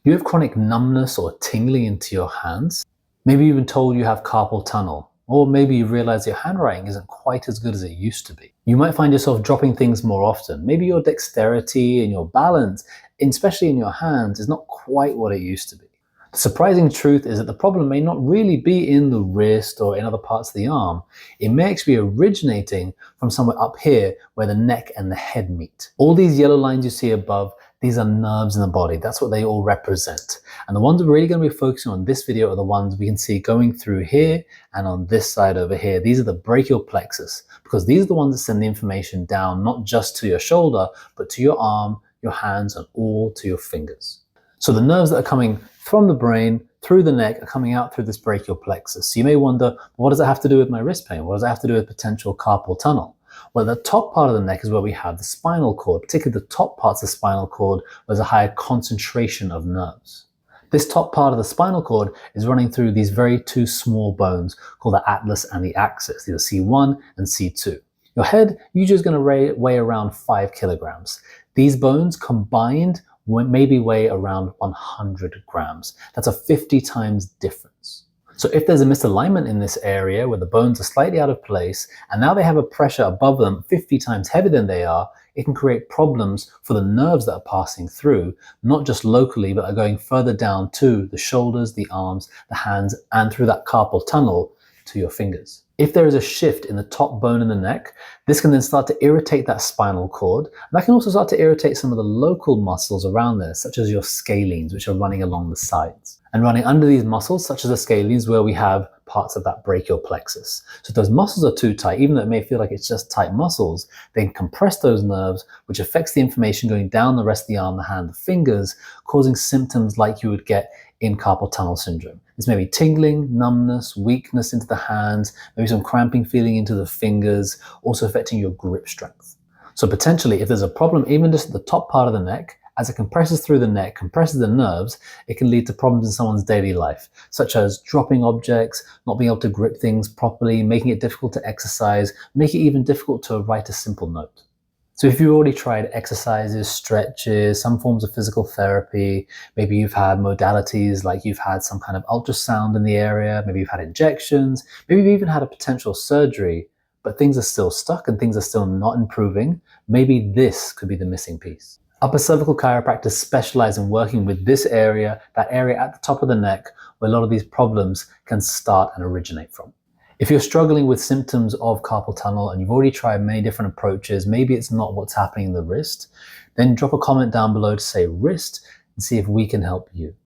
You have chronic numbness or tingling into your hands. Maybe you've been told you have carpal tunnel, or maybe you realize your handwriting isn't quite as good as it used to be. You might find yourself dropping things more often. Maybe your dexterity and your balance, especially in your hands, is not quite what it used to be. The surprising truth is that the problem may not really be in the wrist or in other parts of the arm. It may actually be originating from somewhere up here where the neck and the head meet. All these yellow lines you see above, these are nerves in the body. That's what they all represent. And the ones we're really going to be focusing on in this video are the ones we can see going through here and on this side over here. These are the brachial plexus, because these are the ones that send the information down, not just to your shoulder, but to your arm, your hands, and all to your fingers. So the nerves that are coming from the brain through the neck are coming out through this brachial plexus. So you may wonder, what does it have to do with my wrist pain? What does it have to do with potential carpal tunnel? Well, the top part of the neck is where we have the spinal cord, particularly the top parts of the spinal cord, where there's a higher concentration of nerves. This top part of the spinal cord is running through these very two small bones called the atlas and the axis. These are C1 and C2. Your head usually is going to weigh around 5 kilograms. These bones combined maybe weigh around 100 grams. That's a 50 times difference. So if there's a misalignment in this area where the bones are slightly out of place and now they have a pressure above them 50 times heavier than they are, it can create problems for the nerves that are passing through, not just locally, but are going further down to the shoulders, the arms, the hands, and through that carpal tunnel to your fingers. If there is a shift in the top bone in the neck, this can then start to irritate that spinal cord. And that can also start to irritate some of the local muscles around there, such as your scalenes, which are running along the sides. And running under these muscles, such as the scalenes, where we have parts of that brachial plexus. So if those muscles are too tight, even though it may feel like it's just tight muscles, they can compress those nerves, which affects the information going down the rest of the arm, the hand, the fingers, causing symptoms like you would get in carpal tunnel syndrome. This may be tingling, numbness, weakness into the hands, maybe some cramping feeling into the fingers, also affecting your grip strength. So potentially, if there's a problem even just at the top part of the neck, as it compresses through the neck, compresses the nerves, it can lead to problems in someone's daily life, such as dropping objects, not being able to grip things properly, making it difficult to exercise, making it even difficult to write a simple note. So if you've already tried exercises, stretches, some forms of physical therapy, maybe you've had modalities like you've had some kind of ultrasound in the area, maybe you've had injections, maybe you've even had a potential surgery, but things are still stuck and things are still not improving, maybe this could be the missing piece. Upper cervical chiropractors specialize in working with this area, that area at the top of the neck, where a lot of these problems can start and originate from. If you're struggling with symptoms of carpal tunnel and you've already tried many different approaches, maybe it's not what's happening in the wrist, then drop a comment down below to say wrist and see if we can help you.